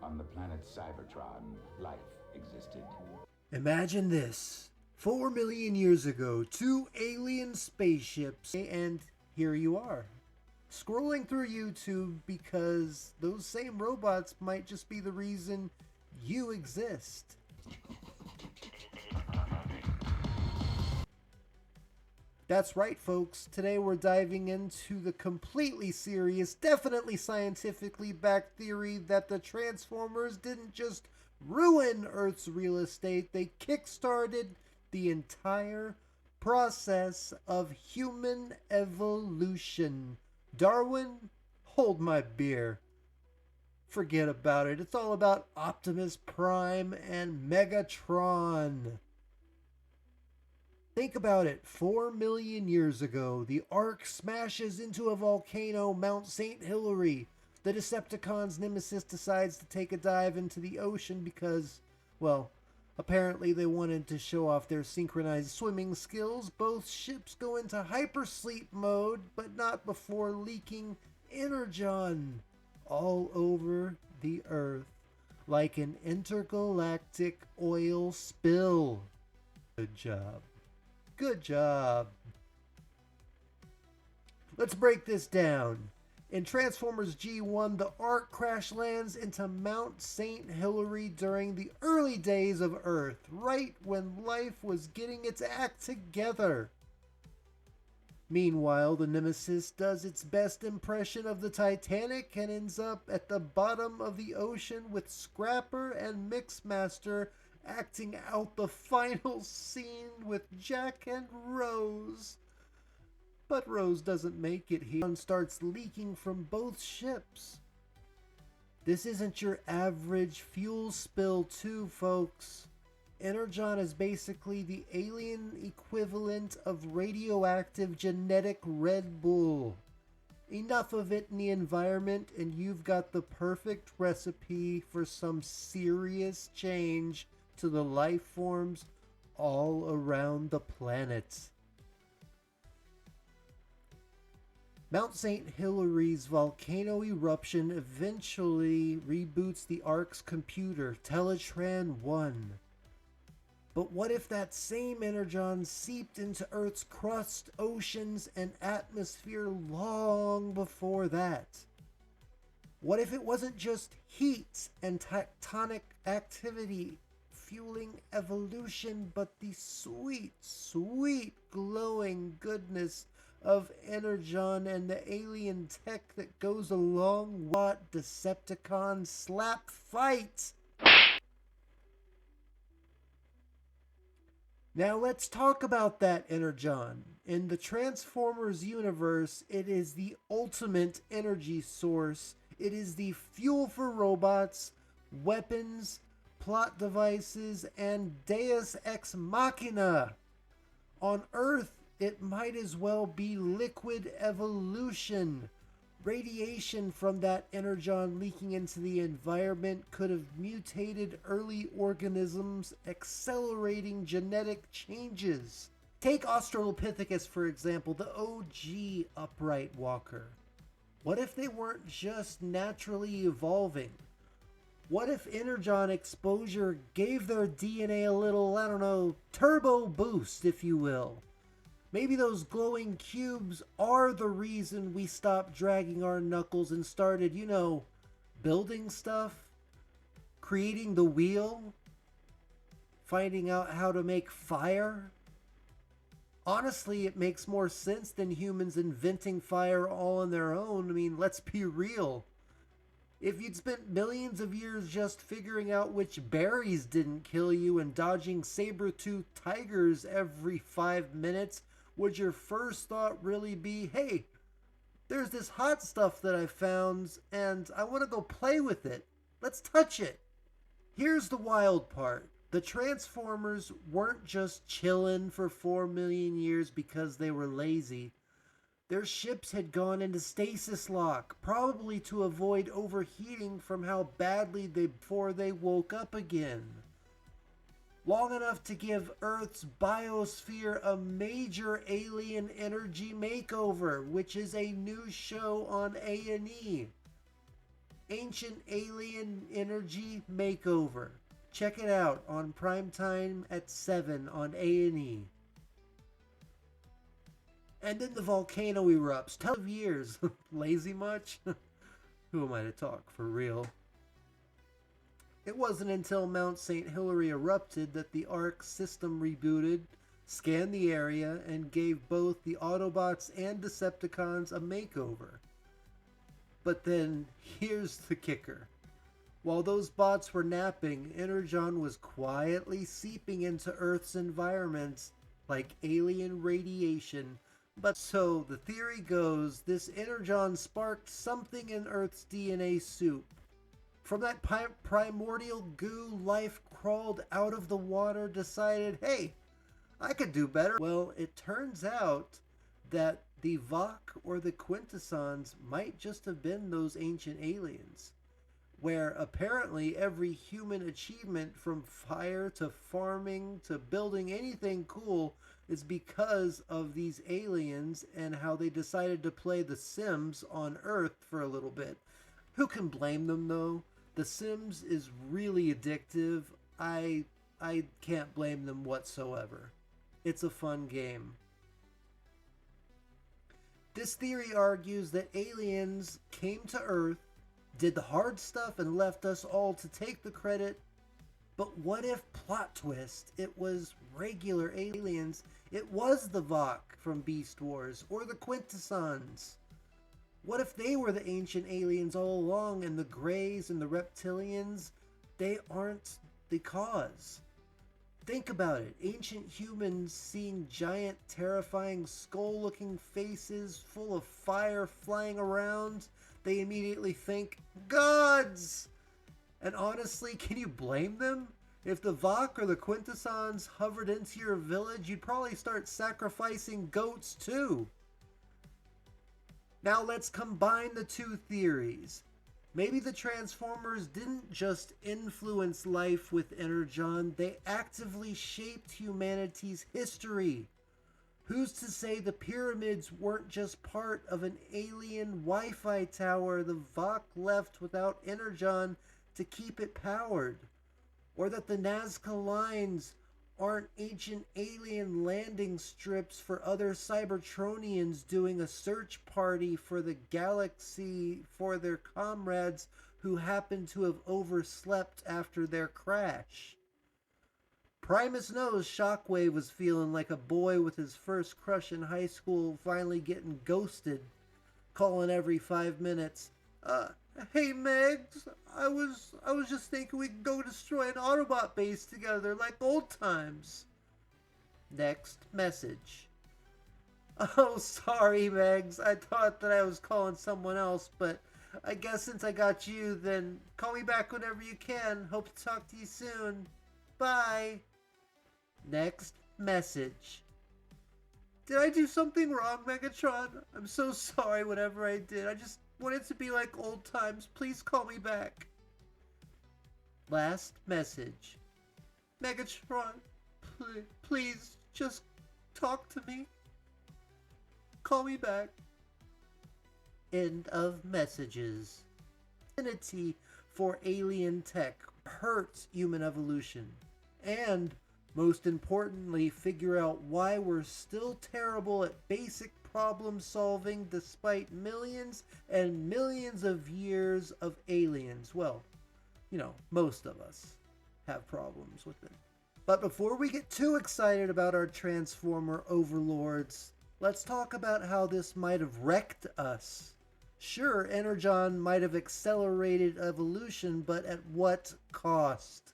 On the planet Cybertron, life existed. Imagine this. 4 million years ago, 2 alien spaceships, and here you are. Scrolling through YouTube because those same robots might just be the reason you exist. That's right, folks. Today we're diving into the completely serious, definitely scientifically backed theory that the Transformers didn't just ruin Earth's real estate, they kickstarted the entire process of human evolution. Darwin, hold my beer. Forget about it. It's all about Optimus Prime and Megatron. Think about it. 4 million years ago, the Ark smashes into a volcano, Mount St. Hilary. The Decepticons' Nemesis decides to take a dive into the ocean because, well, apparently they wanted to show off their synchronized swimming skills. Both ships go into hypersleep mode, but not before leaking Energon all over the Earth like an intergalactic oil spill. Good job. Good job. Let's break this down. In Transformers G1, the Ark crash lands into Mount St. Hilary during the early days of Earth, right when life was getting its act together. Meanwhile, the Nemesis does its best impression of the Titanic and ends up at the bottom of the ocean with Scrapper and Mixmaster acting out the final scene with Jack and Rose. But Rose doesn't make it here and starts leaking from both ships. This isn't your average fuel spill too, folks. Energon is basically the alien equivalent of radioactive genetic Red Bull. Enough of it in the environment and you've got the perfect recipe for some serious change to the life forms all around the planet. Mount St. Hilary's volcano eruption eventually reboots the Ark's computer, Teletran 1. But what if that same Energon seeped into Earth's crust, oceans, and atmosphere long before that? What if it wasn't just heat and tectonic activity fueling evolution, but the sweet, sweet glowing goodness of Energon and the alien tech that goes along with Decepticon slap fight? Now let's talk about that Energon. In the Transformers universe, it is the ultimate energy source. It is the fuel for robots, weapons, plot devices, and Deus Ex Machina. On Earth, it might as well be liquid evolution. Radiation from that Energon leaking into the environment could have mutated early organisms, accelerating genetic changes. Take Australopithecus, for example, the OG upright walker. What if they weren't just naturally evolving? What if Energon exposure gave their DNA a little, I don't know, turbo boost, if you will? Maybe those glowing cubes are the reason we stopped dragging our knuckles and started, building stuff, creating the wheel, finding out how to make fire. Honestly, it makes more sense than humans inventing fire all on their own. I mean, let's be real. If you'd spent millions of years just figuring out which berries didn't kill you and dodging saber-toothed tigers every 5 minutes, would your first thought really be, hey, there's this hot stuff that I found and I want to go play with it. Let's touch it. Here's the wild part. The Transformers weren't just chilling for 4 million years because they were lazy. Their ships had gone into stasis lock, probably to avoid overheating from how badly before they woke up again. Long enough to give Earth's biosphere a major alien energy makeover, which is a new show on A&E. Ancient Alien Energy Makeover. Check it out on primetime at 7 on A&E. And then the volcano erupts. Tell of years. Lazy much? Who am I to talk, for real? It wasn't until Mount St. Hilary erupted that the Ark system rebooted, scanned the area, and gave both the Autobots and Decepticons a makeover. But then, here's the kicker. While those bots were napping, Energon was quietly seeping into Earth's environments like alien radiation. But so, the theory goes, this Energon sparked something in Earth's DNA soup. From that primordial goo, life crawled out of the water, decided, hey, I could do better. Well, it turns out that the Vok or the Quintessons might just have been those ancient aliens, where apparently every human achievement from fire to farming to building anything cool is because of these aliens and how they decided to play The Sims on Earth for a little bit. Who can blame them though? The Sims is really addictive. I can't blame them whatsoever. It's a fun game. This theory argues that aliens came to Earth, did the hard stuff, and left us all to take the credit. But what if, plot twist, it was regular aliens? It was the Vok from Beast Wars, or the Quintessons. What if they were the ancient aliens all along, and the Greys and the Reptilians, they aren't the cause? Think about it. Ancient humans seeing giant, terrifying, skull-looking faces full of fire flying around, they immediately think, gods! And honestly, can you blame them? If the Vok or the Quintessons hovered into your village, you'd probably start sacrificing goats too. Now let's combine the two theories. Maybe the Transformers didn't just influence life with Energon, they actively shaped humanity's history. Who's to say the pyramids weren't just part of an alien Wi-Fi tower the Vok left without Energon to keep it powered? Or that the Nazca lines aren't ancient alien landing strips for other Cybertronians doing a search party for the galaxy for their comrades who happen to have overslept after their crash? Primus knows Shockwave was feeling like a boy with his first crush in high school finally getting ghosted, calling every 5 minutes. Hey Megs, I was just thinking we could go destroy an Autobot base together like old times. Next message. Oh, sorry Megs, I thought that I was calling someone else, but I guess since I got you, then call me back whenever you can. Hope to talk to you soon. Bye. Next message. Did I do something wrong, Megatron? I'm so sorry whatever I did. I just want it to be like old times. Please call me back. Last message. Megatron, please just talk to me. Call me back. End of messages. Affinity for alien tech hurts human evolution. And, most importantly, figure out why we're still terrible at basic problem solving despite millions and millions of years of aliens. Well, you know, most of us have problems with it. But before we get too excited about our Transformer overlords, let's talk about how this might have wrecked us. Sure, Energon might have accelerated evolution, but at what cost?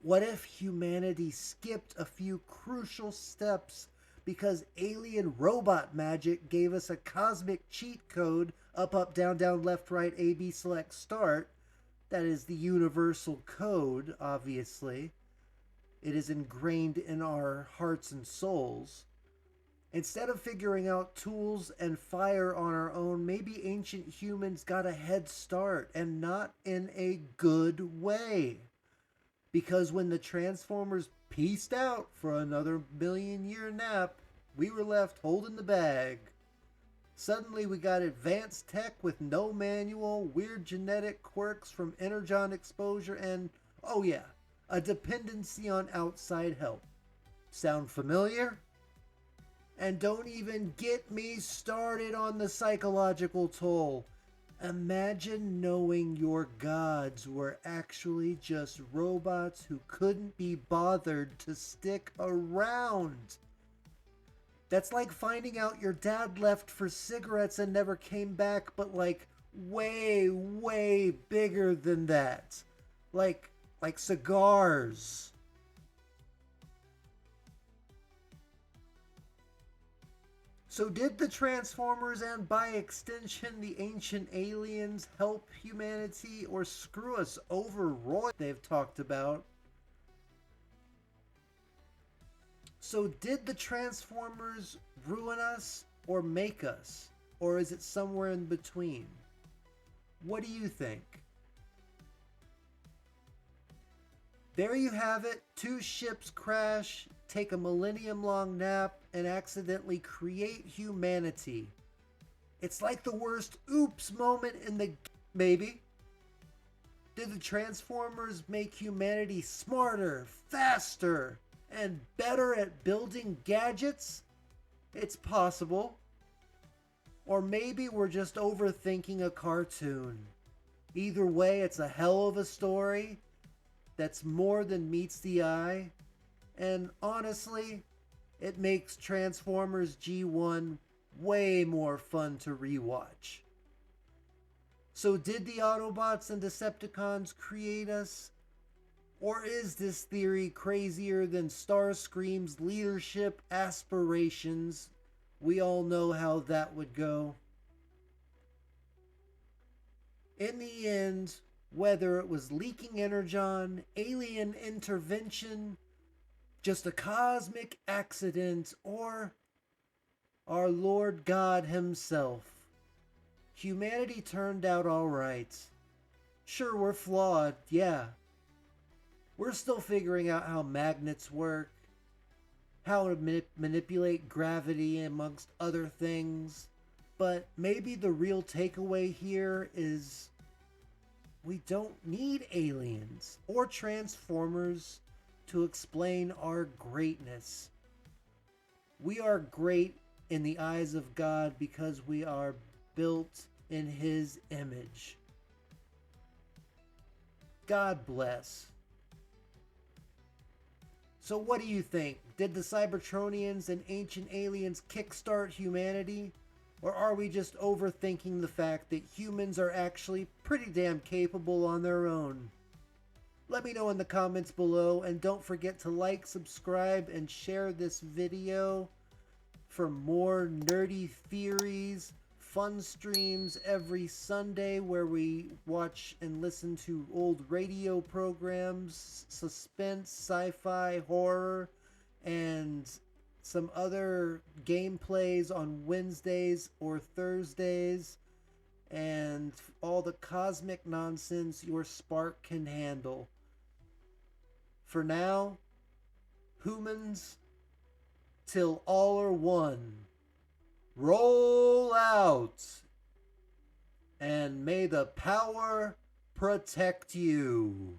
What if humanity skipped a few crucial steps because alien robot magic gave us a cosmic cheat code, up, up, down, down, left, right, A, B, select, start? That is the universal code, obviously. It is ingrained in our hearts and souls. Instead of figuring out tools and fire on our own, maybe ancient humans got a head start, and not in a good way. Because when the Transformers peaced out for another million-year nap, we were left holding the bag. Suddenly we got advanced tech with no manual, weird genetic quirks from energon exposure, and, oh yeah, a dependency on outside help. Sound familiar? And don't even get me started on the psychological toll. Imagine knowing your gods were actually just robots who couldn't be bothered to stick around. That's like finding out your dad left for cigarettes and never came back, but like way, way bigger than that. Like cigars. So did the Transformers and by extension the ancient aliens help humanity or screw us over? Roy, they've talked about. So did the Transformers ruin us or make us? Or is it somewhere in between? What do you think? There you have it. 2 ships crash, take a millennium-long nap, and accidentally create humanity. It's like the worst oops moment in the baby. Did the Transformers make humanity smarter, faster, and better at building gadgets? It's possible. Or maybe we're just overthinking a cartoon. Either way, it's a hell of a story that's more than meets the eye. And honestly, it makes Transformers G1 way more fun to rewatch. So did the Autobots and Decepticons create us? Or is this theory crazier than Starscream's leadership aspirations? We all know how that would go. In the end, whether it was leaking energon, alien intervention, just a cosmic accident, or our Lord God himself, humanity turned out all right. Sure, we're flawed, yeah. We're still figuring out how magnets work, how to manipulate gravity amongst other things. But maybe the real takeaway here is we don't need aliens or Transformers to explain our greatness. We are great in the eyes of God because we are built in His image. God bless. So what do you think? Did the Cybertronians and ancient aliens kickstart humanity? Or are we just overthinking the fact that humans are actually pretty damn capable on their own? Let me know in the comments below, and don't forget to like, subscribe, and share this video for more nerdy theories, fun streams every Sunday where we watch and listen to old radio programs, suspense, sci-fi, horror, and some other gameplays on Wednesdays or Thursdays, and all the cosmic nonsense your spark can handle. For now, humans, till all are one. Roll out, and may the power protect you.